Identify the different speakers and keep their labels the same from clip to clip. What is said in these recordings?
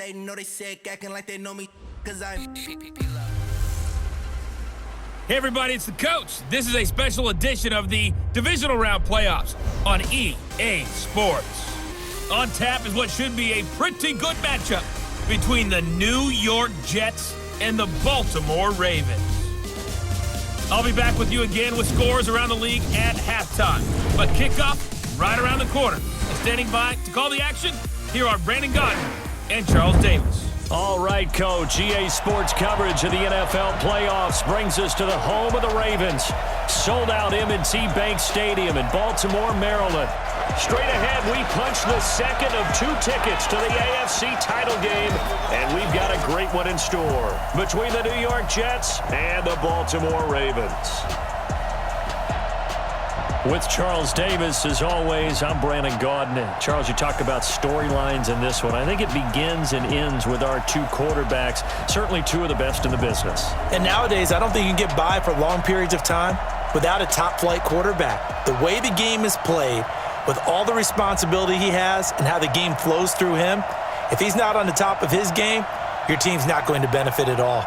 Speaker 1: hating, know they sick, acting like they know me, cause I'm
Speaker 2: Hey everybody, it's the coach. This is a special edition of the Divisional Round Playoffs on EA Sports. On tap is what should be a pretty good matchup between the New York Jets and the Baltimore Ravens. I'll be back with you again with scores around the league at halftime. But kickoff right around the corner. And standing by to call the action, here are Brandon Gaudin and Charles Davis.
Speaker 3: All right, Coach. EA Sports coverage of the NFL playoffs brings us to the home of the Ravens. Sold out M&T Bank Stadium in Baltimore, Maryland. Straight ahead, we punch the second of 2 tickets to the AFC title game, and we've got a great one in store between the New York Jets and the Baltimore Ravens. With Charles Davis, as always, I'm Brandon Gaudin. Charles, you talk about storylines in this one. I think it begins and ends with our 2 quarterbacks, certainly 2 of the best in the business.
Speaker 4: And nowadays, I don't think you can get by for long periods of time without a top-flight quarterback. The way the game is played, with all the responsibility he has and how the game flows through him, if he's not on the top of his game, your team's not going to benefit at all.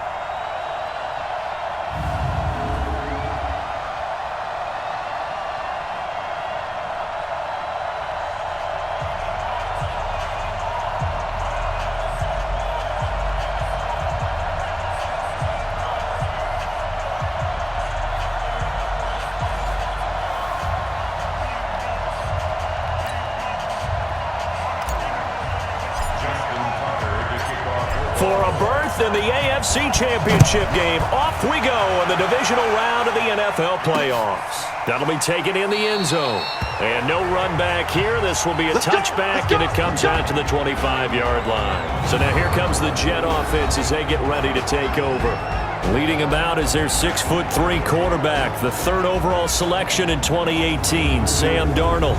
Speaker 3: For a berth in the AFC Championship game, off we go in the divisional round of the NFL playoffs. That'll be taken in the end zone. And no run back here. This will be a touchback, and it comes out to the 25-yard line. So now here comes the Jet offense as they get ready to take over. Leading them out is their 6'3" quarterback, the 3rd overall selection in 2018, Sam Darnold.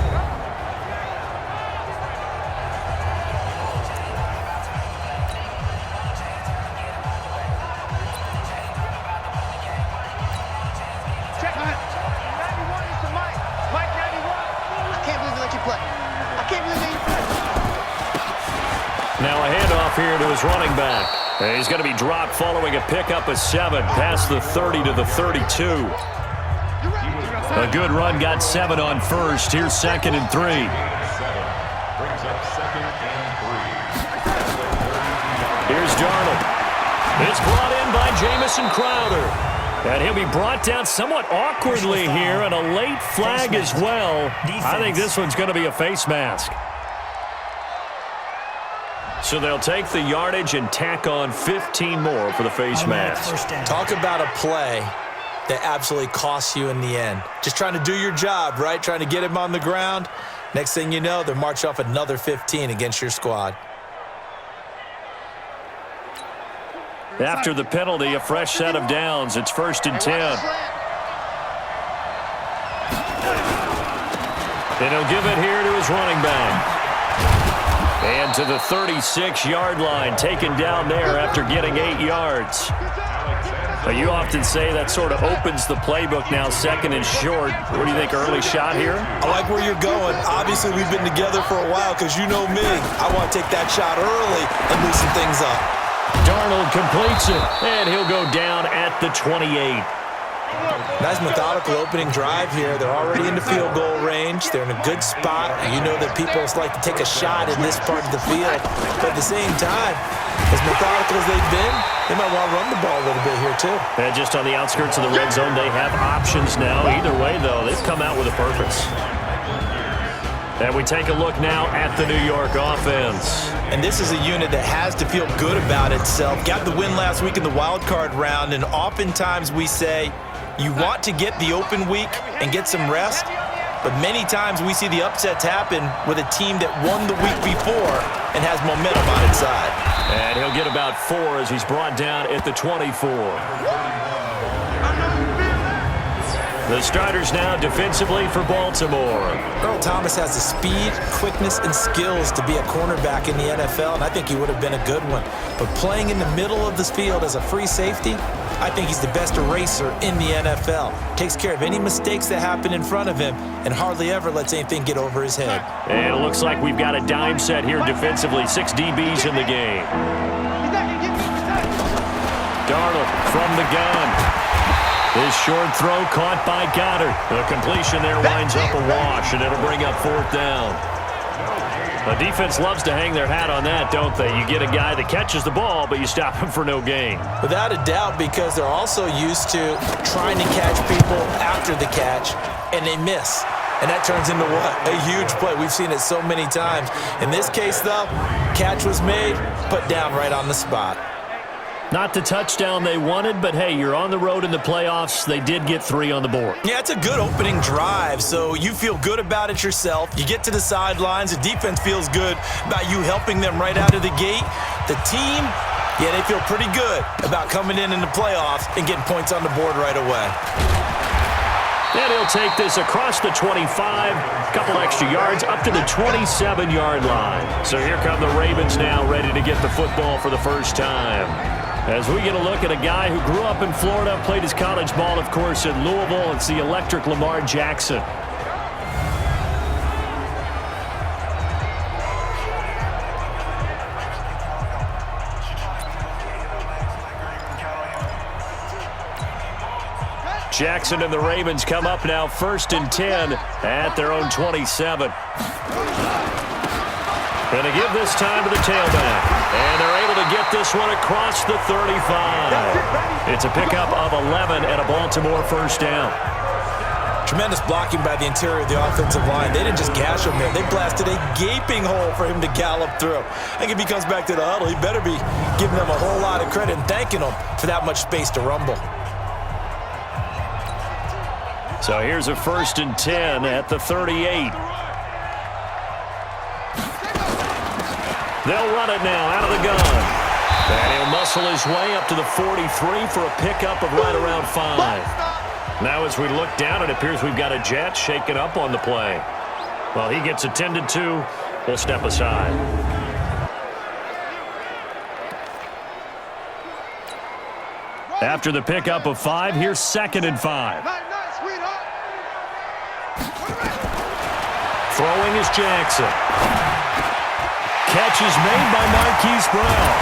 Speaker 3: Now a handoff here to his running back. And he's going to be dropped following a pickup of 7 past the 30 to the 32. A good run got 7 on first. Here's 2nd and 3. Here's Darnold. It's brought in by Jamison Crowder. And he'll be brought down somewhat awkwardly here, and a late flag as well. I think this one's going to be a face mask. So they'll take the yardage and tack on 15 more for the face mask.
Speaker 4: Talk about a play that absolutely costs you in the end. Just trying to do your job, right? Trying to get him on the ground. Next thing you know, they'll march off another 15 against your squad.
Speaker 3: After the penalty, a fresh set of downs. It's 1st and 10. And he'll give it here to his running back. And to the 36-yard line, taken down there after getting 8 yards. But you often say that sort of opens the playbook now, 2nd and short. What do you think, early shot here?
Speaker 4: I like where you're going. Obviously, we've been together for a while because you know me. I want to take that shot early and loosen things up.
Speaker 3: Darnold completes it, and he'll go down at the 28.
Speaker 4: Nice methodical opening drive here. They're already in the field goal range. They're in a good spot. You know that people like to take a shot in this part of the field. But at the same time, as methodical as they've been, they might want to run the ball a little bit here too.
Speaker 3: And just on the outskirts of the red zone, they have options now. Either way, though, they've come out with a purpose. And we take a look now at the New York offense.
Speaker 4: And this is a unit that has to feel good about itself. Got the win last week in the wild card round, and oftentimes we say you want to get the open week and get some rest, but many times we see the upsets happen with a team that won the week before and has momentum on its side.
Speaker 3: And he'll get about 4 as he's brought down at the 24. The starters now defensively for Baltimore.
Speaker 4: Earl Thomas has the speed, quickness, and skills to be a cornerback in the NFL, and I think he would have been a good one. But playing in the middle of this field as a free safety, I think he's the best eraser in the NFL. Takes care of any mistakes that happen in front of him and hardly ever lets anything get over his head.
Speaker 3: And it looks like we've got a dime set here defensively. 6 DBs in the game. Darnold from the gun. His short throw caught by Goddard. The completion there winds up a wash, and it'll bring up 4th down. The defense loves to hang their hat on that, don't they? You get a guy that catches the ball, but you stop him for no gain.
Speaker 4: Without a doubt, because they're also used to trying to catch people after the catch, and they miss. And that turns into what? A huge play. We've seen it so many times. In this case, though, catch was made, put down right on the spot.
Speaker 3: Not the touchdown they wanted, but hey, you're on the road in the playoffs. They did get 3 on the board.
Speaker 4: Yeah, it's a good opening drive, so you feel good about it yourself. You get to the sidelines. The defense feels good about you helping them right out of the gate. The team, yeah, they feel pretty good about coming in the playoffs and getting points on the board right away.
Speaker 3: And he'll take this across the 25, a couple extra yards, up to the 27-yard line. So here come the Ravens now, ready to get the football for the first time. As we get a look at a guy who grew up in Florida, played his college ball, of course, in Louisville. It's the electric Lamar Jackson. Jackson and the Ravens come up now 1st and 10 at their own 27. Going to give this time to the tailback. And they're able to get this one across the 35. It's a pickup of 11 and a Baltimore 1st down.
Speaker 4: Tremendous blocking by the interior of the offensive line. They didn't just gash him there. They blasted a gaping hole for him to gallop through. I think if he comes back to the huddle, he better be giving them a whole lot of credit and thanking them for that much space to rumble.
Speaker 3: So here's a 1st and 10 at the 38. They'll run it now out of the gun. And he'll muscle his way up to the 43 for a pickup of right around 5. Now as we look down, it appears we've got a Jet shaken up on the play. While he gets attended to, we'll step aside. After the pickup of 5, here's 2nd and 5. Throwing is Jackson. Catch is made by Marquise Brown.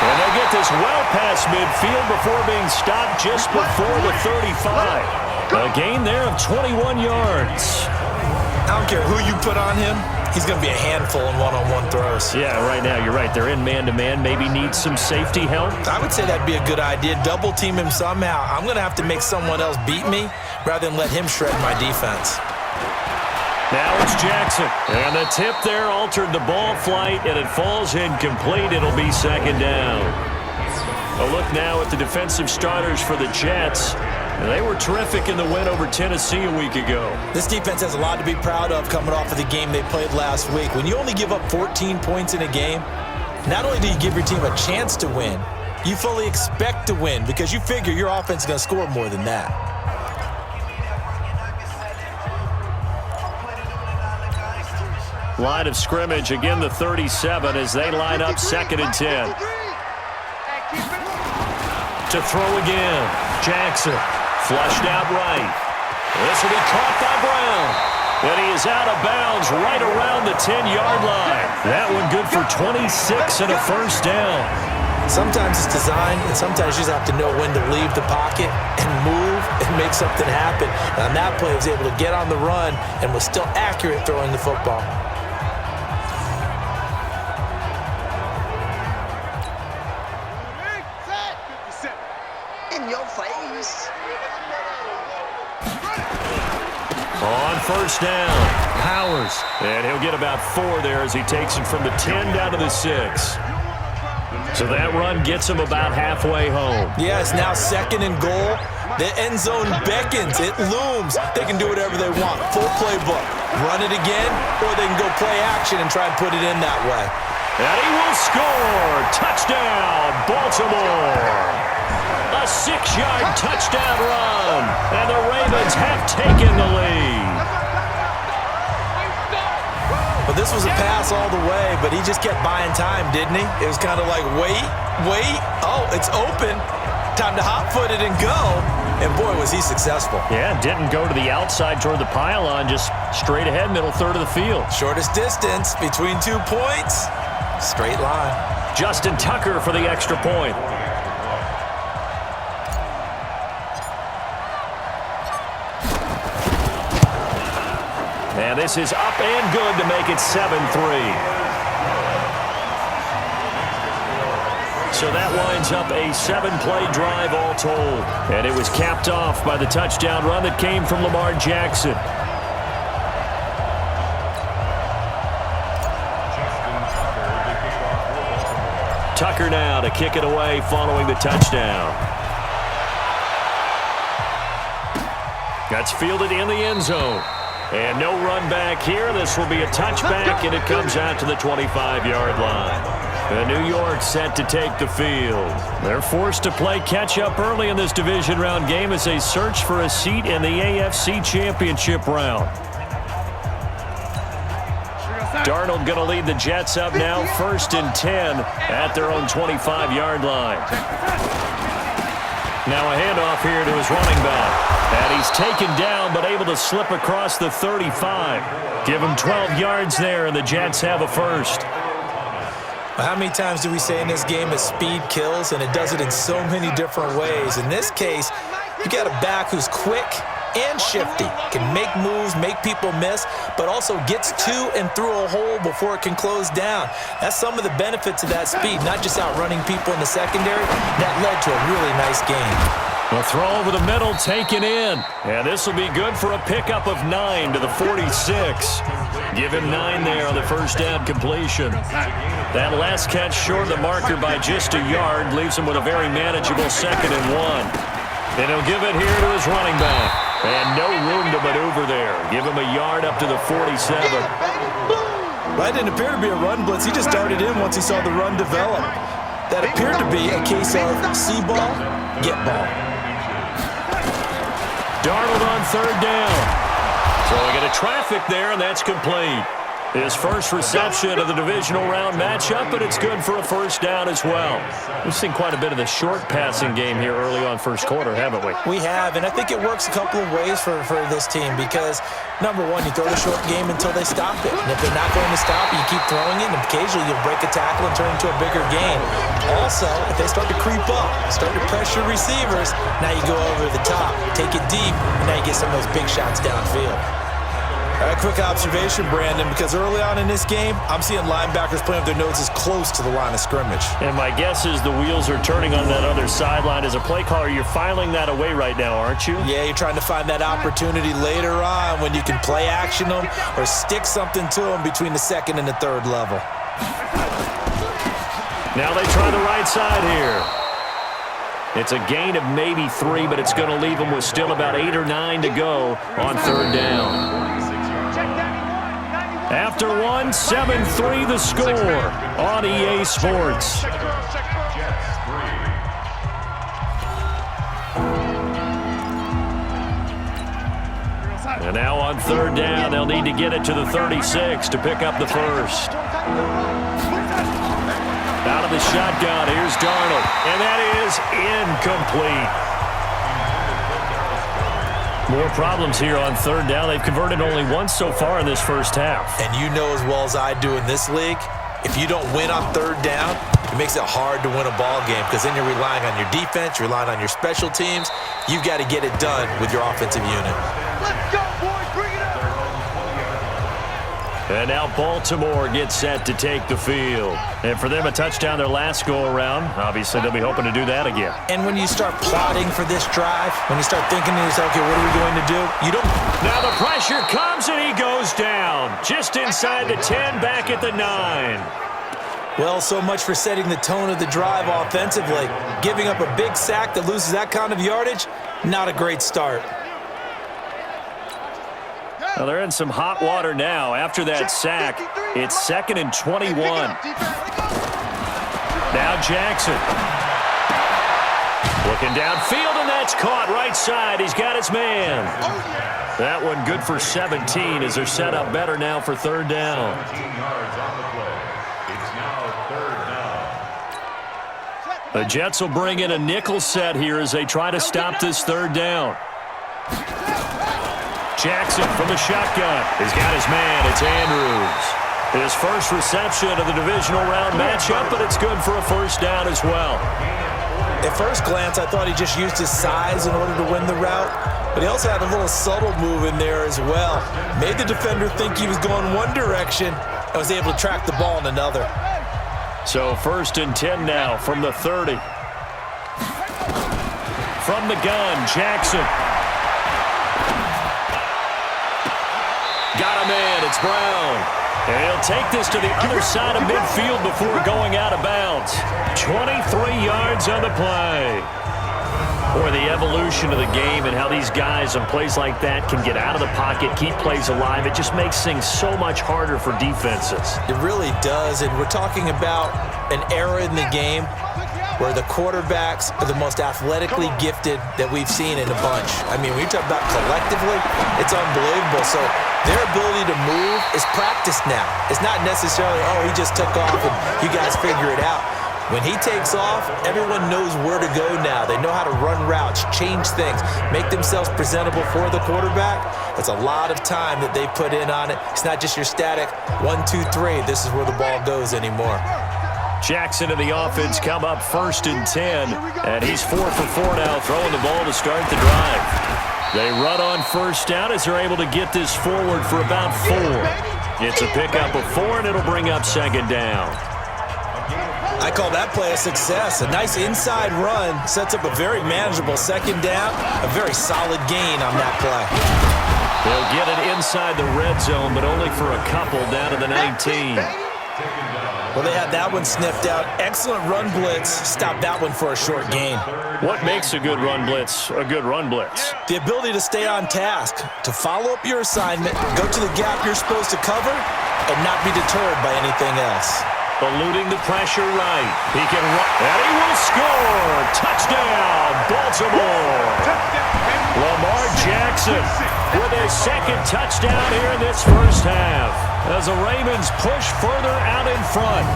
Speaker 3: And they get this well past midfield before being stopped just before the 35. A gain there of 21 yards.
Speaker 4: I don't care who you put on him. He's going to be a handful in one-on-one throws.
Speaker 3: Yeah, right now, you're right. They're in man-to-man. Maybe need some safety help.
Speaker 4: I would say that'd be a good idea. Double team him somehow. I'm going to have to make someone else beat me rather than let him shred my defense.
Speaker 3: Now it's Jackson. And the tip there altered the ball flight, and it falls incomplete. It'll be 2nd down. A look now at the defensive starters for the Jets. They were terrific in the win over Tennessee a week ago.
Speaker 4: This defense has a lot to be proud of coming off of the game they played last week. When you only give up 14 points in a game, not only do you give your team a chance to win, you fully expect to win because you figure your offense is going to score more than that.
Speaker 3: Line of scrimmage, again the 37 as they line up 2nd and 10. To throw again, Jackson. Flushed out right. This will be caught by Brown. And he is out of bounds right around the 10-yard line. That one good for 26 and a 1st down.
Speaker 4: Sometimes it's designed, and sometimes you just have to know when to leave the pocket and move and make something happen. And on that play, he was able to get on the run and was still accurate throwing the football.
Speaker 3: On 1st down, Powers. And he'll get about 4 there as he takes it from the 10 down to the 6. So that run gets him about halfway home.
Speaker 4: Yeah, it's now 2nd and goal. The end zone beckons. It looms. They can do whatever they want. Full playbook. Run it again, or they can go play action and try and put it in that way.
Speaker 3: And he will score. Touchdown, Baltimore. A 6-yard touchdown run. And the Ravens have taken the lead.
Speaker 4: Well, this was a pass all the way, but he just kept buying time, didn't he? It was kind of like, wait. Oh, it's open. Time to hot-foot it and go. And, boy, was he successful.
Speaker 3: Yeah, didn't go to the outside toward the pylon, just straight ahead, middle third of the field.
Speaker 4: Shortest distance between 2 points. Straight line.
Speaker 3: Justin Tucker for the extra point. And this is up and good to make it 7-3. So that winds up a 7-play drive all told. And it was capped off by the touchdown run that came from Lamar Jackson. Tucker now to kick it away following the touchdown. That's fielded in the end zone. And no run back here. This will be a touchback, and it comes out to the 25-yard line. And New York set to take the field. They're forced to play catch-up early in this division round game as they search for a seat in the AFC Championship round. Darnold going to lead the Jets up now, 1st and 10 at their own 25-yard line. Now a handoff here to his running back. And he's taken down but able to slip across the 35. Give him 12 yards there, and the Jets have a first.
Speaker 4: Well, how many times do we say in this game that speed kills, and it does it in so many different ways? In this case, you got a back who's quick and shifty, can make moves, make people miss, but also gets to and through a hole before it can close down. That's some of the benefits of that speed, not just outrunning people in the secondary. That led to a really nice game.
Speaker 3: A throw over the middle, taken in. And this will be good for a pickup of 9 to the 46. Give him 9 there on the first down completion. That last catch short of the marker by just a yard leaves him with a very manageable 2nd and 1. And he'll give it here to his running back. And no room to maneuver there. Give him a yard up to the 47.
Speaker 4: That didn't appear to be a run blitz. He just darted in once he saw the run develop. That appeared to be a case of see ball, get ball.
Speaker 3: Darnold on 3rd down. Throwing into traffic there, and that's complete. His first reception of the divisional round matchup, but it's good for a first down as well. We've seen quite a bit of the short passing game here early on first quarter, haven't we?
Speaker 4: We have, and I think it works a couple of ways for this team because, number one, you throw the short game until they stop it. And if they're not going to stop it, you keep throwing it, and occasionally you'll break a tackle and turn it into a bigger gain. Also, if they start to creep up, start to pressure receivers, now you go over the top, take it deep, and now you get some of those big shots downfield. All right, quick observation, Brandon, because early on in this game, I'm seeing linebackers playing with their noses close to the line of scrimmage.
Speaker 3: And my guess is the wheels are turning on that other sideline. As a play caller, you're filing that away right now, aren't you?
Speaker 4: Yeah, you're trying to find that opportunity later on when you can play action them or stick something to them between the 2nd and the 3rd level.
Speaker 3: Now they try the right side here. It's a gain of maybe 3, but it's going to leave them with still about 8 or 9 to go on 3rd down. After 1, 7-3 the score on EA Sports. And now on 3rd down, they'll need to get it to the 36 to pick up the first. Out of the shotgun, here's Darnold, and that is incomplete. More problems here on 3rd down. They've converted only once so far in this first half.
Speaker 4: And you know as well as I do in this league, if you don't win on 3rd down, it makes it hard to win a ball game because then you're relying on your defense, you're relying on your special teams. You've got to get it done with your offensive unit.
Speaker 5: Let's go, boys. Bring it up.
Speaker 3: And now Baltimore gets set to take the field. And for them, a touchdown their last go-around. Obviously, they'll be hoping to do that again.
Speaker 4: And when you start plotting for this drive, when you start thinking to yourself, okay, what are we going to do? You don't.
Speaker 3: Now the pressure comes, and he goes down. Just inside the 10, back at the 9.
Speaker 4: Well, so much for setting the tone of the drive offensively. Giving up a big sack that loses that kind of yardage, not a great start.
Speaker 3: Well, they're in some hot water now. After that sack, it's 2nd and 21. Now Jackson. Looking downfield, and that's caught right side. He's got his man. That one good for 17 as they're set up better now for 3rd down. The Jets will bring in a nickel set here as they try to stop this third down. Jackson from the shotgun. He's got his man. It's Andrews. His first reception of the divisional round matchup, but it's good for a first down as well.
Speaker 4: At first glance, I thought he just used his size in order to win the route, but he also had a little subtle move in there as well. Made the defender think he was going one direction and was able to track the ball in another.
Speaker 3: So 1st and 10 now from the 30. From the gun, Jackson. Got a man, it's Brown. And he'll take this to the other side of midfield before going out of bounds. 23 yards on the play. Boy, the evolution of the game and how these guys on plays like that can get out of the pocket, keep plays alive, it just makes things so much harder for defenses.
Speaker 4: It really does, and we're talking about an era in the game where the quarterbacks are the most athletically gifted that we've seen in a bunch. I mean, when you talk about collectively, it's unbelievable. So their ability to move is practiced now. It's not necessarily, oh, he just took off and you guys figure it out. When he takes off, everyone knows where to go now. They know how to run routes, change things, make themselves presentable for the quarterback. That's a lot of time that they put in on it. It's not just your static 1, 2, 3. This is where the ball goes anymore.
Speaker 3: Jackson and the offense come up 1st and 10, and he's 4 for 4 now, throwing the ball to start the drive. They run on 1st down as they're able to get this forward for about 4. It's a pickup of 4, and it'll bring up 2nd down.
Speaker 4: I call that play a success. A nice inside run sets up a very manageable 2nd down, a very solid gain on that play.
Speaker 3: They'll get it inside the red zone, but only for a couple down to the 19.
Speaker 4: Well, they had that one sniffed out. Excellent run blitz. Stopped that one for a short gain.
Speaker 3: What makes a good run blitz a good run blitz?
Speaker 4: The ability to stay on task, to follow up your assignment, go to the gap you're supposed to cover, and not be deterred by anything else.
Speaker 3: Eluding the pressure right. He can run, and he will score. Touchdown, Baltimore. Lamar Jackson with his 2nd touchdown here in this first half, as the Ravens push further out in front.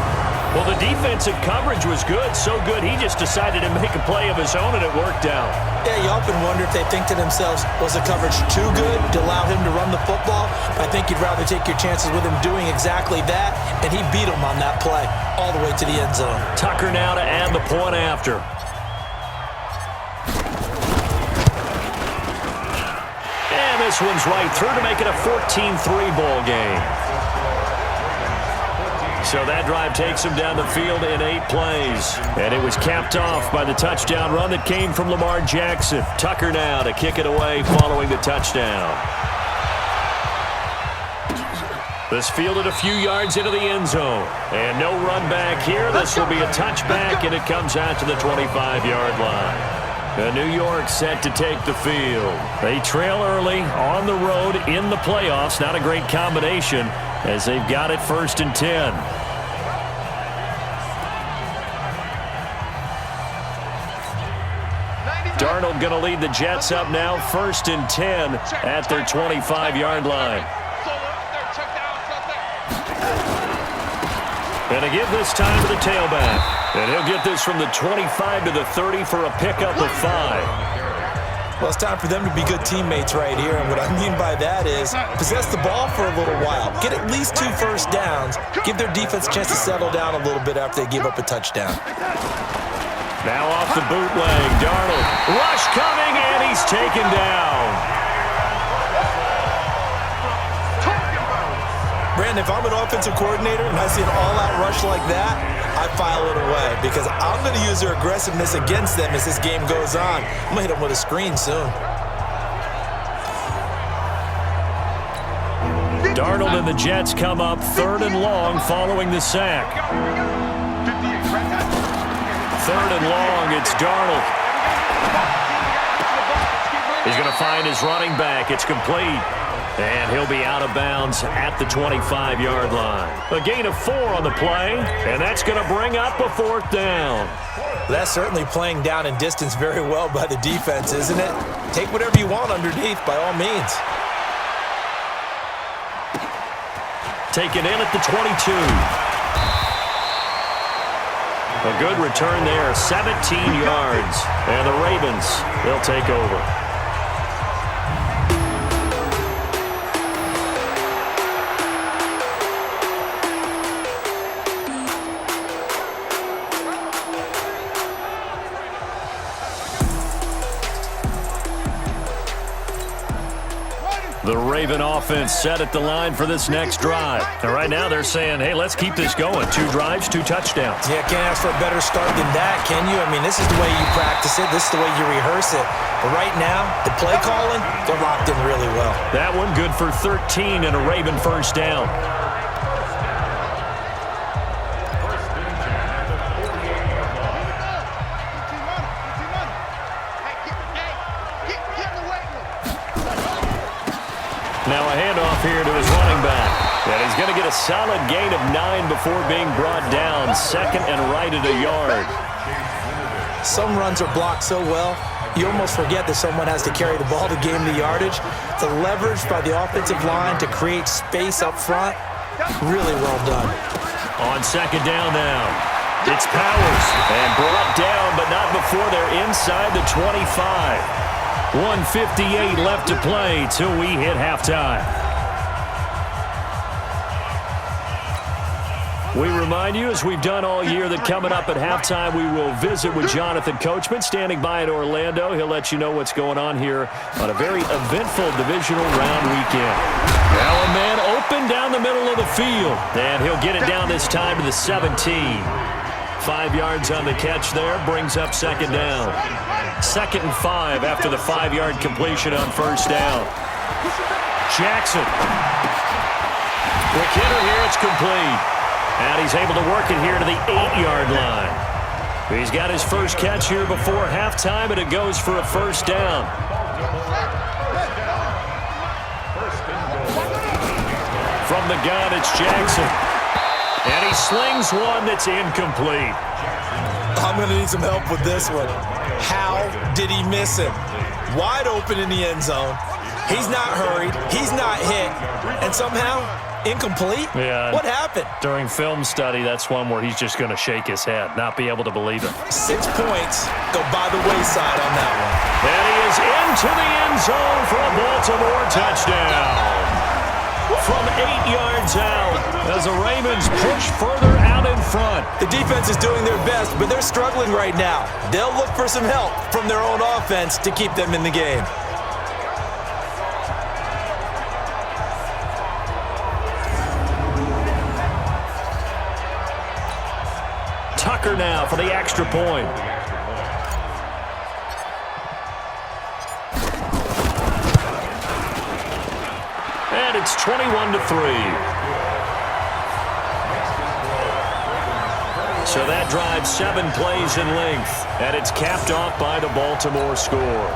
Speaker 3: Well, the defensive coverage was good, so good he just decided to make a play of his own, and it worked out.
Speaker 4: Yeah, you often wonder if they think to themselves, was the coverage too good to allow him to run the football? I think you'd rather take your chances with him doing exactly that, and he beat him on that play all the way to the end zone.
Speaker 3: Tucker now to add the point after. And this one's right through to make it a 14-3 ball game. So that drive takes him down the field in 8 plays. And it was capped off by the touchdown run that came from Lamar Jackson. Tucker now to kick it away following the touchdown. This fielded a few yards into the end zone. And no run back here. This will be a touchback, and it comes out to the 25-yard line. New York set to take the field. They trail early on the road in the playoffs. Not a great combination as they've got it 1st and 10. Darnold going to lead the Jets up now, 1st and 10 at their 25-yard line. And to give this time to the tailback. And he'll get this from the 25 to the 30 for a pickup of 5.
Speaker 4: Well, it's time for them to be good teammates right here. And what I mean by that is possess the ball for a little while. Get at least 2 first downs. Give their defense a chance to settle down a little bit after they give up a touchdown.
Speaker 3: Now off the bootleg, Darnold. Rush coming, and he's taken down.
Speaker 4: Brandon, if I'm an offensive coordinator and I see an all-out rush like that, I file it away because I'm going to use their aggressiveness against them as this game goes on. I'm going to hit them with a screen soon.
Speaker 3: Darnold and the Jets come up 3rd and long following the sack. 3rd and long, it's Darnold. He's going to find his running back. It's complete. And he'll be out of bounds at the 25-yard line. A gain of 4 on the play, and that's going to bring up a 4th down.
Speaker 4: That's certainly playing down in distance very well by the defense, isn't it? Take whatever you want underneath, by all means.
Speaker 3: Taken in at the 22. A good return there, 17 yards. And the Ravens, they'll take over. The Raven offense set at the line for this next drive. And right now they're saying, hey, let's keep this going. 2 drives, 2 touchdowns.
Speaker 4: Yeah, can't ask for a better start than that, can you? I mean, this is the way you practice it. This is the way you rehearse it. But right now, the play calling, they're locked in really well.
Speaker 3: That one good for 13 and a Raven first down. Now a handoff here to his running back. And he's going to get a solid gain of 9 before being brought down. Second and right at a yard.
Speaker 4: Some runs are blocked so well, you almost forget that someone has to carry the ball to gain the yardage. The leverage by the offensive line to create space up front, really well done.
Speaker 3: On second down now, it's Powers. And brought down, but not before they're inside the 25. 1:58 left to play till we hit halftime. We remind you, as we've done all year, that coming up at halftime, we will visit with Jonathan Coachman, standing by in Orlando. He'll let you know what's going on here on a very eventful divisional round weekend. Now a man open down the middle of the field, and he'll get it down this time to the 17. 5 yards on the catch there, brings up second down. 2nd and 5 after the 5-yard completion on first down. Jackson. Quick hitter here, it's complete. And he's able to work it here to the 8-yard line. He's got his first catch here before halftime, and it goes for a first down. From the gun, it's Jackson. And he slings one that's incomplete.
Speaker 4: I'm going to need some help with this one. How did he miss him? Wide open in the end zone. He's not hurried. He's not hit. And somehow, incomplete?
Speaker 3: Yeah.
Speaker 4: What happened?
Speaker 3: During film study, that's one where he's just going to shake his head, not be able to believe it.
Speaker 4: 6 points go by the wayside on that one.
Speaker 3: And he is into the end zone for a Baltimore touchdown. From 8 yards out as the Ravens push further out in front.
Speaker 4: The defense is doing their best, but they're struggling right now. They'll look for some help from their own offense to keep them in the game.
Speaker 3: Tucker now for the extra point. And it's 21-3. So that drives 7 plays in length, and it's capped off by the Baltimore score.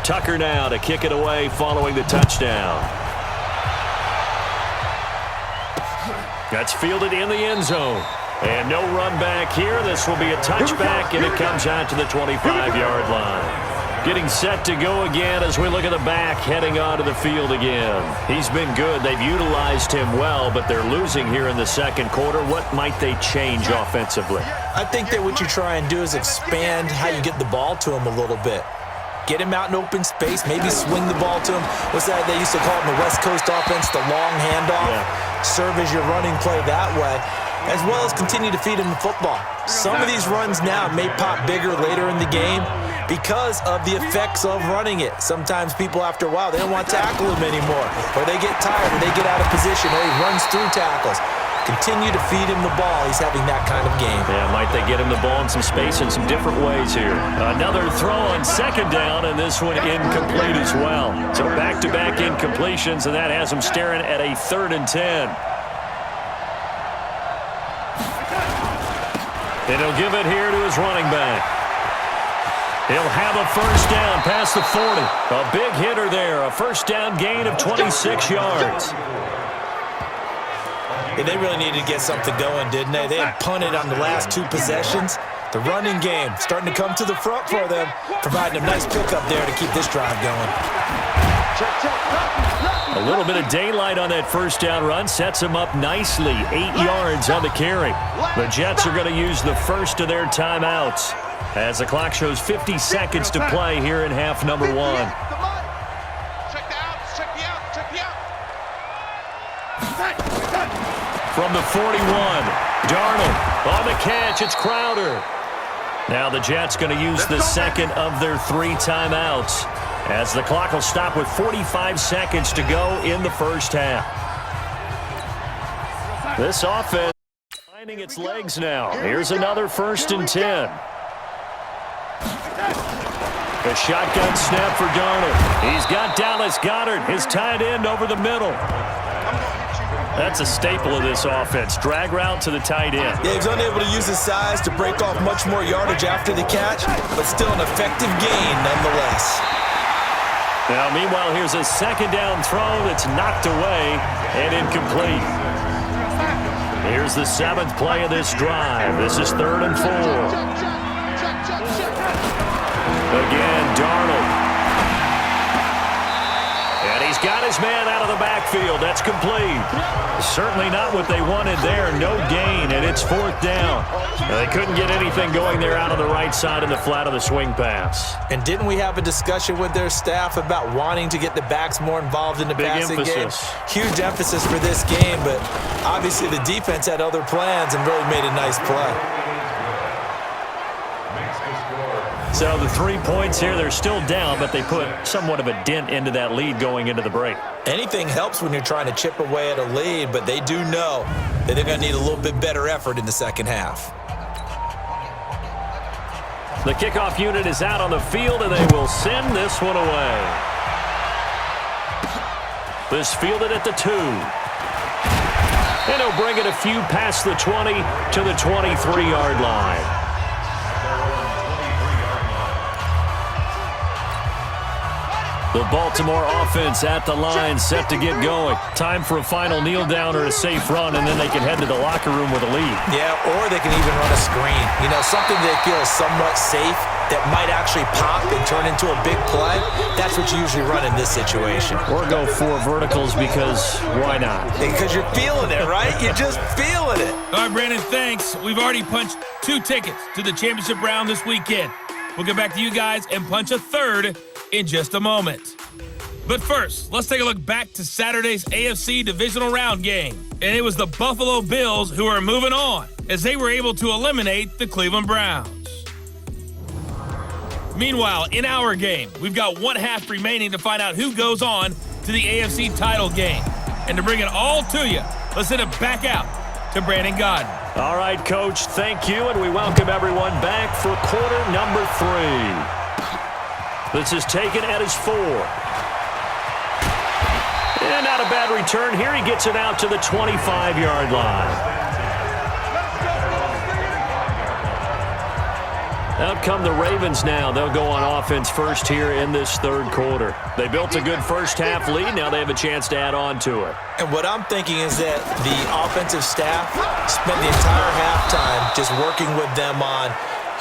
Speaker 3: Tucker now to kick it away following the touchdown. That's fielded in the end zone. And no run back here. This will be a touchback, and it comes out to the 25-yard line. Getting set to go again as we look at the back heading onto the field again. He's been good. They've utilized him well, but they're losing here in the second quarter. What might they change offensively?
Speaker 4: I think that what you try and do is expand how you get the ball to him a little bit. Get him out in open space, maybe swing the ball to him. What's that they used to call it in the West Coast offense, the long handoff? Yeah. Serve as your running play that way, as well as continue to feed him the football. Some of these runs now may pop bigger later in the game because of the effects of running it. Sometimes people, after a while, they don't want to tackle him anymore, or they get tired, or they get out of position, or he runs through tackles. Continue to feed him the ball. He's having that kind of game.
Speaker 3: Yeah, might they get him the ball in some space in some different ways here. Another throw on second down, and this one incomplete as well. So back-to-back incompletions, and that has him staring at a 3rd and 10. And he'll give it here to his running back. He'll have a first down past the 40. A big hitter there, a first down gain of 26 yards.
Speaker 4: Yeah, they really needed to get something going, didn't they? They had punted on the last 2 possessions. The running game starting to come to the front for them, providing a nice pickup there to keep this drive going.
Speaker 3: A little bit of daylight on that first down run sets them up nicely. 8 yards on the carry. The Jets are going to use the first of their timeouts as the clock shows 50 seconds to play here in half number 1. From the 41, Darnold on the catch. It's Crowder. Now the Jets going to use the second of their 3 timeouts as the clock will stop with 45 seconds to go in the first half. This offense finding its legs now. Here's another 1st and 10. A shotgun snap for Darnold. He's got Dallas Goedert, his tight end, over the middle. That's a staple of this offense. Drag route to the tight end.
Speaker 4: Yeah, he's unable to use his size to break off much more yardage after the catch, but still an effective gain nonetheless.
Speaker 3: Now, meanwhile, here's a second down throw that's knocked away and incomplete. Here's the 7th play of this drive. This is 3rd and 4. Again, Darnold. And he's got his man out of the backfield. That's complete. Certainly not what they wanted there. No gain, and it's 4th down. They couldn't get anything going there out on the right side in the flat of the swing pass.
Speaker 4: And didn't we have a discussion with their staff about wanting to get the backs more involved in the passing game? Huge emphasis for this game, but obviously the defense had other plans and really made a nice play.
Speaker 3: So the 3 points here, they're still down, but they put somewhat of a dent into that lead going into the break.
Speaker 4: Anything helps when you're trying to chip away at a lead, but they do know that they're going to need a little bit better effort in the second half.
Speaker 3: The kickoff unit is out on the field, and they will send this one away. This fielded at the 2. And he'll bring it a few past the 20 to the 23-yard line. The Baltimore offense at the line, set to get going. Time for a final kneel down or a safe run, and then they can head to the locker room with a lead.
Speaker 4: Yeah, or they can even run a screen. You know, something they feel is somewhat safe that might actually pop and turn into a big play. That's what you usually run in this situation.
Speaker 3: Or go 4 verticals because why not?
Speaker 4: Because you're feeling it, right? You're just feeling it.
Speaker 2: All right, Brandon, thanks. We've already punched 2 tickets to the championship round this weekend. We'll get back to you guys and punch a 3rd in just a moment. But first, let's take a look back to Saturday's AFC Divisional Round game. And it was the Buffalo Bills who are moving on as they were able to eliminate the Cleveland Browns. Meanwhile, in our game, we've got 1 half remaining to find out who goes on to the AFC title game. And to bring it all to you, let's send it back out to Brandon Gaudin.
Speaker 3: All right, Coach, thank you, and we welcome everyone back for quarter number 3. This is taken at his 4. And not a bad return here. He gets it out to the 25-yard line. Out come the Ravens now. They'll go on offense first here in this 3rd quarter. They built a good first half lead. Now they have a chance to add on to it.
Speaker 4: And what I'm thinking is that the offensive staff spent the entire halftime just working with them on,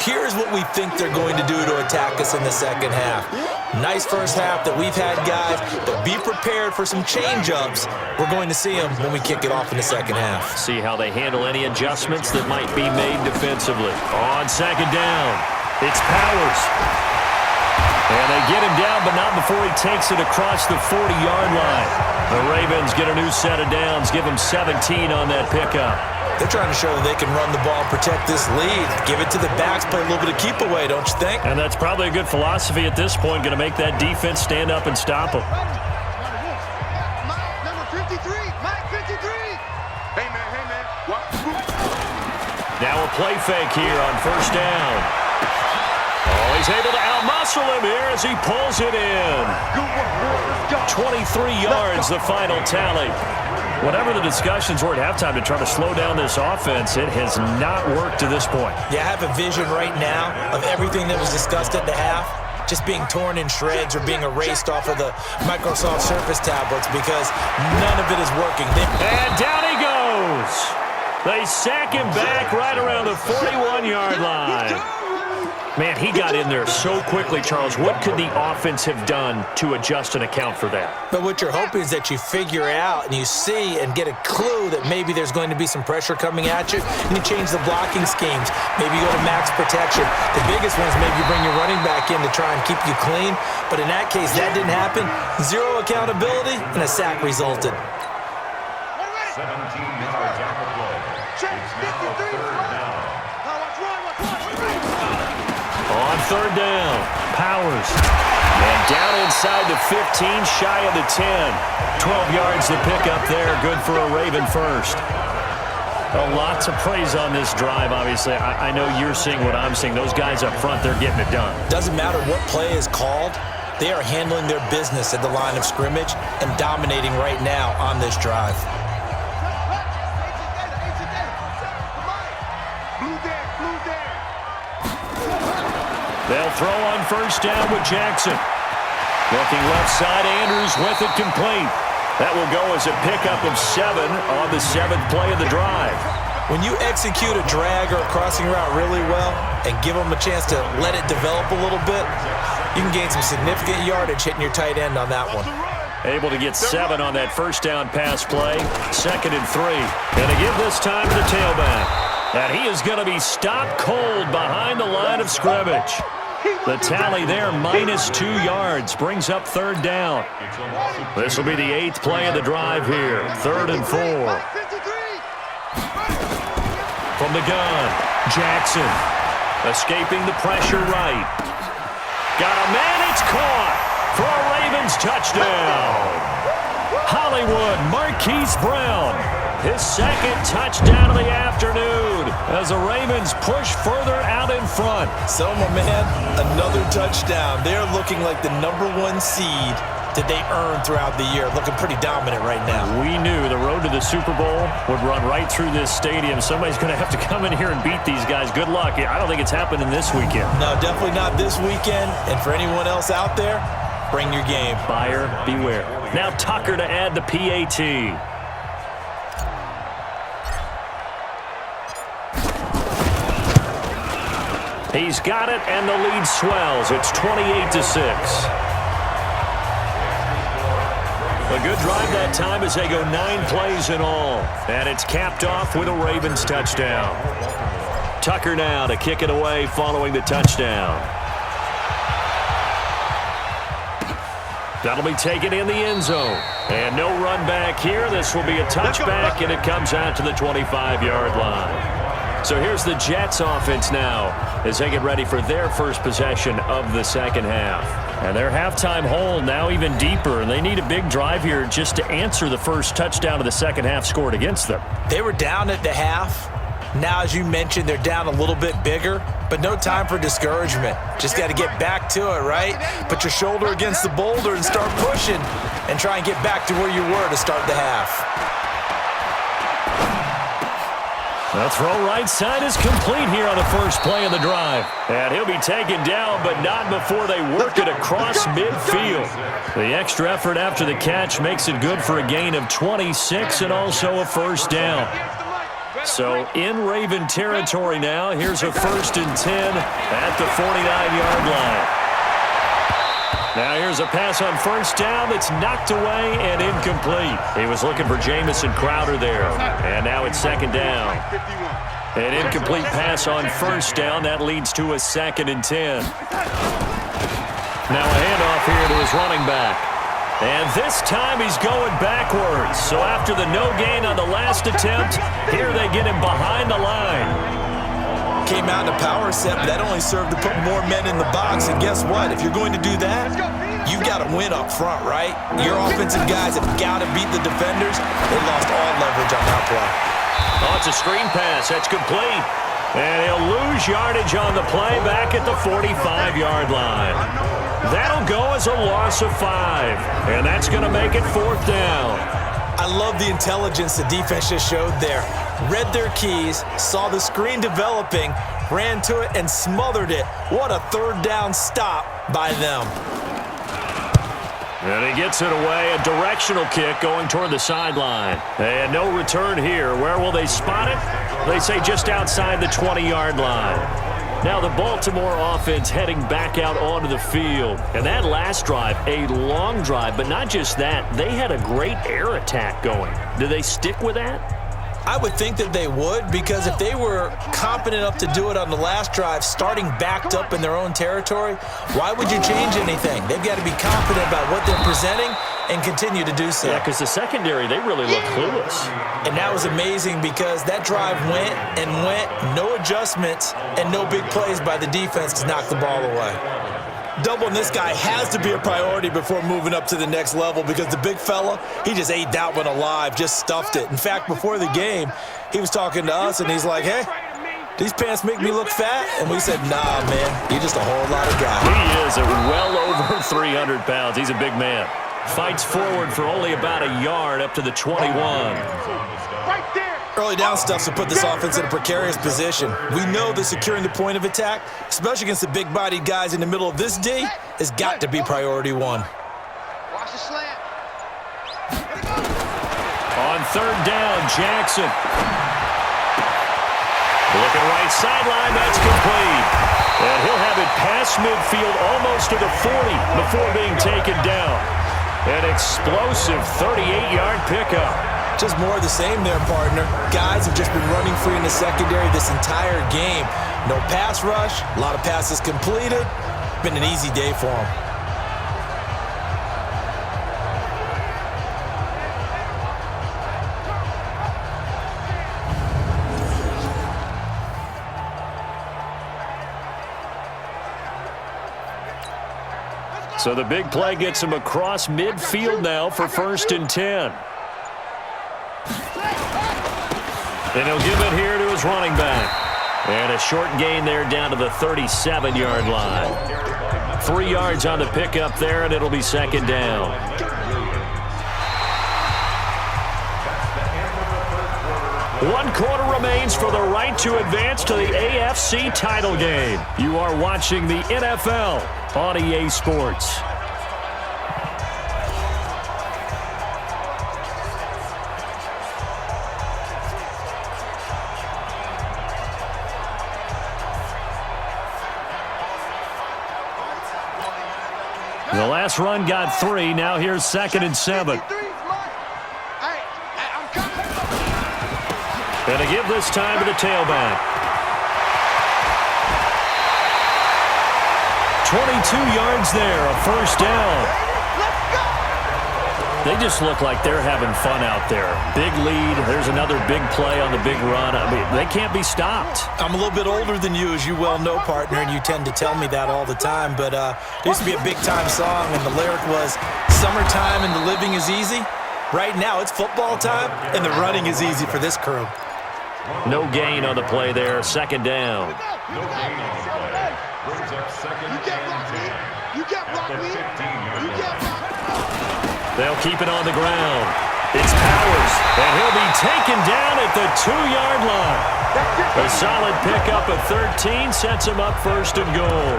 Speaker 4: here's what we think they're going to do to attack us in the second half. Nice first half that we've had, guys, but be prepared for some change-ups. We're going to see them when we kick it off in the second half.
Speaker 3: See how they handle any adjustments that might be made defensively. On second down, it's Powers. And they get him down, but not before he takes it across the 40-yard line. The Ravens get a new set of downs, give him 17 on that pickup.
Speaker 4: They're trying to show that they can run the ball and protect this lead. Give it to the backs, play a little bit of keep away, don't you think?
Speaker 3: And that's probably a good philosophy at this point, going to make that defense stand up and stop them.
Speaker 5: Number 53, Mike 53. Hey, man.
Speaker 3: Now a play fake here on first down. Oh, he's able to outmuscle him here as he pulls it in. 23 yards, the final tally. Whatever the discussions were at halftime to try to slow down this offense, it has not worked to this point.
Speaker 4: Yeah, I have a vision right now of everything that was discussed at the half just being torn in shreds or being erased off of the Microsoft Surface tablets because none of it is working.
Speaker 3: And down he goes. They sack him back right around the 41-yard line. Man, he got in there so quickly, Charles. What could the offense have done to adjust and account for that?
Speaker 4: But what you're hoping is that you figure out and you see and get a clue that maybe there's going to be some pressure coming at you, and you change the blocking schemes. Maybe you go to max protection. The biggest one is maybe you bring your running back in to try and keep you clean. But in that case, that didn't happen. Zero accountability, and a sack resulted.
Speaker 6: 17 yards out the play. It's now third down.
Speaker 3: On third down, Powers. And down inside the 15, shy of the 10. 12 yards to pick up there. Good for a Raven first. Lots of praise on this drive, obviously. I know you're seeing what I'm seeing. Those guys up front, they're getting it done.
Speaker 4: Doesn't matter what play is called. They are handling their business at the line of scrimmage and dominating right now on this drive.
Speaker 3: They'll throw on first down with Jackson. Looking left side, Andrews with it complete. That will go as a pickup of 7 on the 7th play of the drive.
Speaker 4: When you execute a drag or a crossing route really well and give them a chance to let it develop a little bit, you can gain some significant yardage hitting your tight end on that one.
Speaker 3: Able to get 7 on that first down pass play. 2nd and 3. And to give this time to the tailback. And he is going to be stopped cold behind the line of scrimmage. The tally there, -2 yards, brings up third down. This will be the 8th play of the drive here. 3rd and 4. From the gun, Jackson. Escaping the pressure right. Got a man, it's caught for a Ravens touchdown. Hollywood, Marquise Brown. His 2nd touchdown of the afternoon as the Ravens push further out in front.
Speaker 4: So, my man, another touchdown. They're looking like the #1 seed that they earned throughout the year. Looking pretty dominant right now.
Speaker 3: We knew the road to the Super Bowl would run right through this stadium. Somebody's going to have to come in here and beat these guys. Good luck. I don't think it's happening this weekend.
Speaker 4: No, definitely not this weekend. And for anyone else out there, bring your game.
Speaker 3: Buyer beware. Now Tucker to add the PAT. He's got it, and the lead swells. It's 28-6. A good drive that time as they go 9 plays in all. And it's capped off with a Ravens touchdown. Tucker now to kick it away following the touchdown. That'll be taken in the end zone. And no run back here. This will be a touchback, and it comes out to the 25-yard line. So here's the Jets offense now as they get ready for their first possession of the second half. And their halftime hole now even deeper, and they need a big drive here just to answer the first touchdown of the second half scored against them.
Speaker 4: They were down at the half. Now, as you mentioned, they're down a little bit bigger, but no time for discouragement. Just got to get back to it, right? Put your shoulder against the boulder and start pushing and try and get back to where you were to start the half.
Speaker 3: The throw right side is complete here on the first play of the drive. And he'll be taken down, but not before they work it across midfield. The extra effort after the catch makes it good for a gain of 26 and also a first down. So in Raven territory now, here's a 1st and 10 at the 49-yard line. Now here's a pass on first down that's knocked away and incomplete. He was looking for Jamison Crowder there. And now it's 2nd down. An incomplete pass on first down. That leads to a 2nd and 10. Now a handoff here to his running back. And this time he's going backwards. So after the no gain on the last attempt, here they get him behind the line.
Speaker 4: Came out in a power set, but that only served to put more men in the box. And guess what? If you're going to do that, you've got to win up front, right? Your offensive guys have got to beat the defenders. They lost all leverage on that play.
Speaker 3: Oh, it's a screen pass. That's complete. And he'll lose yardage on the play back at the 45-yard line. That'll go as a loss of 5. And that's going to make it 4th down.
Speaker 4: I love the intelligence the defense just showed there. Read their keys, saw the screen developing, ran to it, and smothered it. What a 3rd down stop by them.
Speaker 3: And he gets it away, a directional kick going toward the sideline. And no return here. Where will they spot it? They say just outside the 20-yard line. Now the Baltimore offense heading back out onto the field. And that last drive, a long drive, but not just that. They had a great air attack going. Do they stick with that?
Speaker 4: I would think that they would, because if they were competent enough to do it on the last drive, starting backed up in their own territory, why would you change anything? They've got to be confident about what they're presenting and continue to do so.
Speaker 3: Yeah, because the secondary, they really look clueless.
Speaker 4: And that was amazing because that drive went and went, no adjustments, and no big plays by the defense to knock the ball away. Doubling this guy has to be a priority before moving up to the next level, because the big fella, he just ate that one alive, just stuffed it. In fact, before the game, he was talking to us, and he's like, hey, these pants make me look fat? And we said, nah, man, you're just a whole lot of guy.
Speaker 3: He is at well over 300 pounds. He's a big man. Fights forward for only about a yard up to the 21.
Speaker 5: Right there.
Speaker 4: Early down stuff to put this offense in a precarious position. We know that securing the point of attack, especially against the big-bodied guys in the middle of this D, has got to be priority one.
Speaker 5: Watch the slant.
Speaker 3: On third down, Jackson. Looking right sideline, that's complete. And he'll have it past midfield almost to the 40 before being taken down. An explosive 38-yard pickup.
Speaker 4: Just more of the same there, partner. Guys have just been running free in the secondary this entire game. No pass rush, a lot of passes completed. Been an easy day for them.
Speaker 3: So the big play gets him across midfield now for 1st and 10. And he'll give it here to his running back. And a short gain there down to the 37-yard line. 3 yards on the pickup there, and it'll be 2nd down. One quarter remains for the right to advance to the AFC title game. You are watching the NFL on EA Sports. The last run got 3. Now here's 2nd and 7. And to give this time to the tailback. 22 yards there, a 1st down. They just look like they're having fun out there. Big lead. There's another big play on the big run. I mean, they can't be stopped.
Speaker 4: I'm a little bit older than you, as you well know, partner, and you tend to tell me that all the time. But there used to be a big-time song, and the lyric was, "Summertime and the living is easy." Right now, it's football time, and the running is easy for this crew.
Speaker 3: No gain on the play there. 2nd down.
Speaker 6: No gain on the play. Brings up 2nd and 10. At the 15-yard line.
Speaker 3: They'll keep it on the ground. It's Powers, and he'll be taken down at the 2-yard line. A solid pickup of 13 sets him up 1st and goal.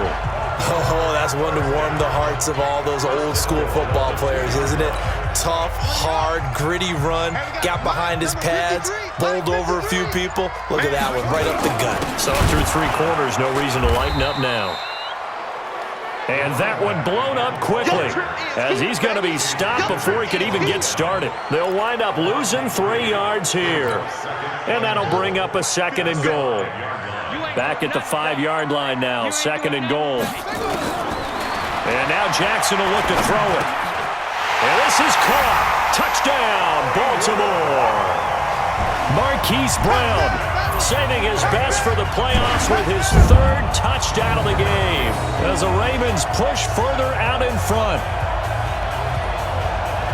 Speaker 4: Oh, that's one to warm the hearts of all those old-school football players, isn't it? Tough, hard, gritty run, got behind his pads, bowled over a few people. Look at that one, right up the gut.
Speaker 3: So through 3 quarters, no reason to lighten up now. And that one blown up quickly as he's going to be stopped before he can even get started. They'll wind up losing 3 yards here. And that'll bring up a 2nd and goal. Back at the 5-yard line now, 2nd and goal. And now Jackson will look to throw it. And this is caught. Touchdown, Baltimore. Marquise Brown saving his best for the playoffs with his 3rd touchdown of the game as the Ravens push further out in front.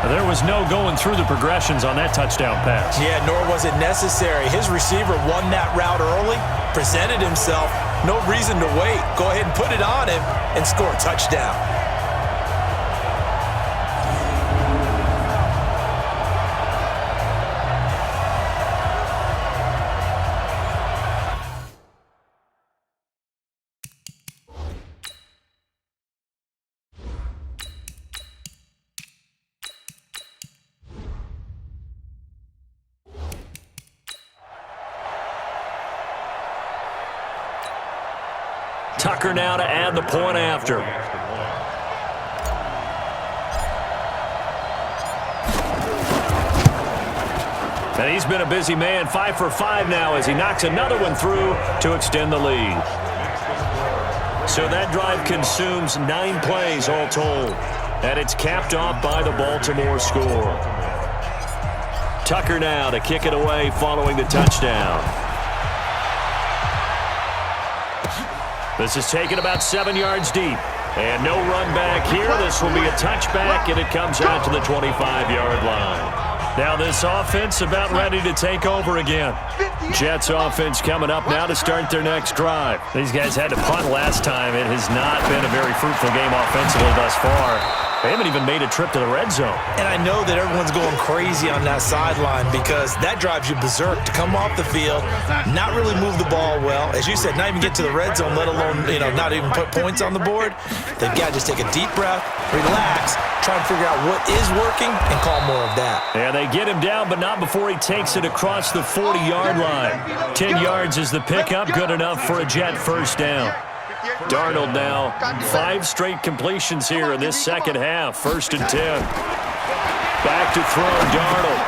Speaker 3: There was no going through the progressions on that touchdown pass.
Speaker 4: Yeah, nor was it necessary. His receiver won that route early, presented himself, no reason to wait. Go ahead and put it on him and score a touchdown.
Speaker 3: Tucker now to add the point after. And he's been a busy man, 5 for 5 now as he knocks another one through to extend the lead. So that drive consumes 9 plays all told. And it's capped off by the Baltimore score. Tucker now to kick it away following the touchdown. This is taken about 7 yards deep. And no run back here. This will be a touchback, and it comes out to the 25-yard line. Now this offense about ready to take over again. Jets offense coming up now to start their next drive. These guys had to punt last time. It has not been a very fruitful game offensively thus far. They haven't even made a trip to the red zone.
Speaker 4: And I know that everyone's going crazy on that sideline because that drives you berserk to come off the field, not really move the ball well. As you said, not even get to the red zone, let alone, not even put points on the board. They've got to just take a deep breath, relax, try and figure out what is working and call more of that.
Speaker 3: Yeah, they get him down, but not before he takes it across the 40-yard line. 10 yards is the pickup, good enough for a Jet first down. Darnold now, 5 straight completions here in this second half. 1st and 10. Back to throw, Darnold.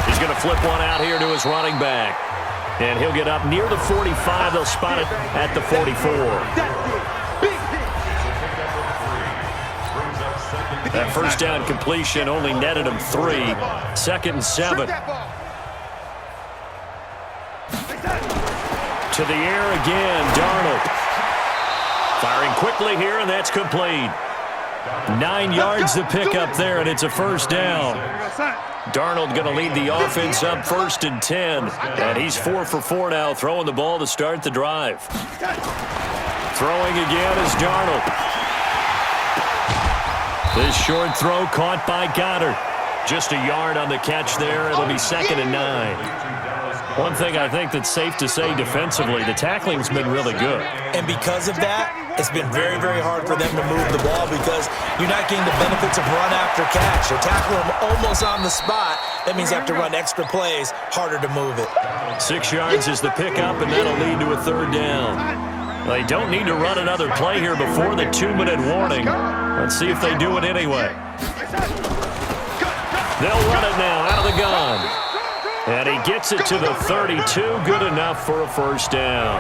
Speaker 3: He's going to flip one out here to his running back. And he'll get up near the 45. They'll spot it at the 44. That first down completion only netted him 3. 2nd and 7. To the air again, Darnold. Firing quickly here, and that's complete. 9 yards to pick up there, and it's a first down. Darnold going to lead the offense up 1st and 10. And he's 4 for 4 now, throwing the ball to start the drive. Throwing again is Darnold. This short throw caught by Goddard. Just a yard on the catch there. It'll be 2nd and 9. One thing I think that's safe to say defensively, the tackling's been really good.
Speaker 4: And because of that, it's been very, very hard for them to move the ball because you're not getting the benefits of run after catch. You're tackling them almost on the spot. That means you have to run extra plays, harder to move it.
Speaker 3: 6 yards is the pickup, and that'll lead to a 3rd down. They don't need to run another play here before the 2-minute warning. Let's see if they do it anyway. They'll run it now out of the gun. And he gets it to the 32, good enough for a first down.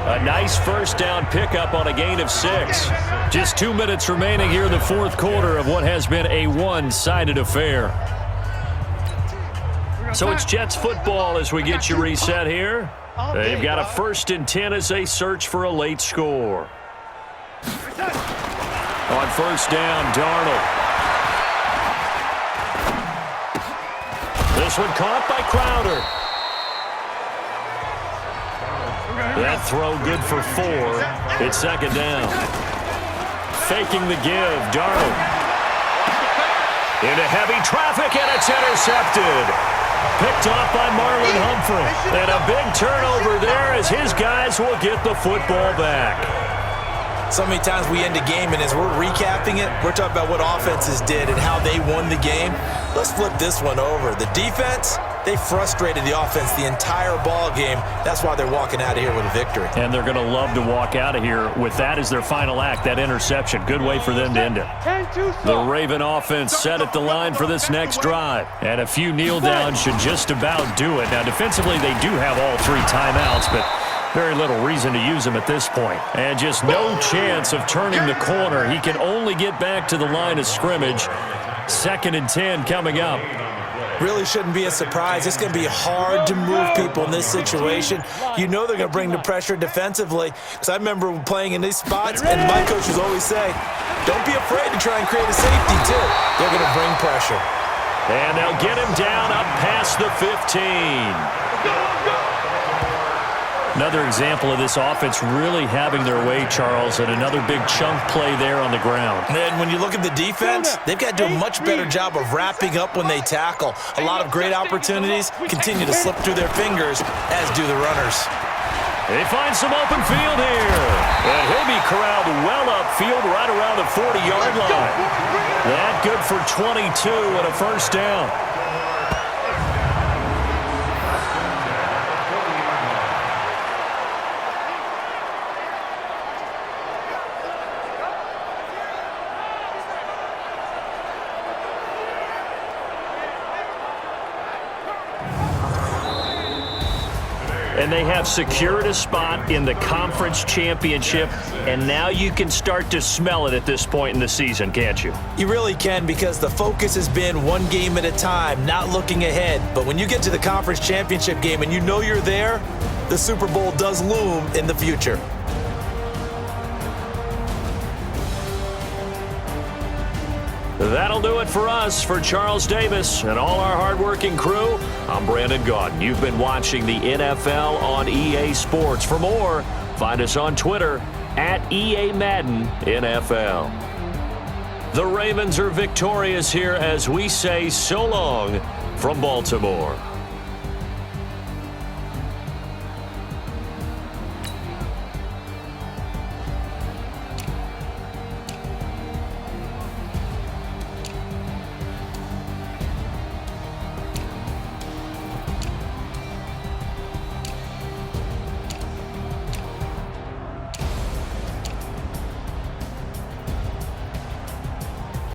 Speaker 3: A nice first down pickup on a gain of 6. Just 2 minutes remaining here in the 4th quarter of what has been a one-sided affair. So it's Jets football as we get you reset here. They've got a 1st and 10 as they search for a late score. On first down, Darnold. This one caught by Crowder. That throw good for 4. It's 2nd down. Faking the give, Darnold. Into heavy traffic, and it's intercepted. Picked off by Marlon Humphrey. And a big turnover there as his guys will get the football back.
Speaker 4: So many times we end a game, and as we're recapping it, we're talking about what offenses did and how they won the game. Let's flip this one over. The defense, they frustrated the offense the entire ball game. That's why they're walking out of here with a victory.
Speaker 3: And they're going to love to walk out of here with that as their final act, that interception. Good way for them to end it. The Raven offense set at the line for this next drive. And a few kneel downs should just about do it. Now, defensively, they do have all 3 timeouts, but very little reason to use him at this point. And just no chance of turning the corner. He can only get back to the line of scrimmage. 2nd and 10 coming up.
Speaker 4: Really shouldn't be a surprise. It's going to be hard to move people in this situation. You know they're going to bring the pressure defensively. Because I remember playing in these spots, and my coaches always say, don't be afraid to try and create a safety, too. They're going to bring pressure.
Speaker 3: And they'll get him down up past the 15. Another example of this offense really having their way, Charles, and another big chunk play there on the ground.
Speaker 4: And when you look at the defense, they've got to do a much better job of wrapping up when they tackle. A lot of great opportunities continue to slip through their fingers, as do the runners.
Speaker 3: They find some open field here. And he'll be corralled well upfield right around the 40-yard line. That good for 22 and a first down. And they have secured a spot in the conference championship, and now you can start to smell it at this point in the season, can't you?
Speaker 4: You really can, because the focus has been one game at a time, not looking ahead. But when you get to the conference championship game and you know you're there, the Super Bowl does loom in the future.
Speaker 3: That'll do it for us. For Charles Davis and all our hardworking crew, I'm Brandon Gaudin. You've been watching the NFL on EA Sports. For more, find us on Twitter at EA Madden NFL. The Ravens are victorious here as we say so long from Baltimore.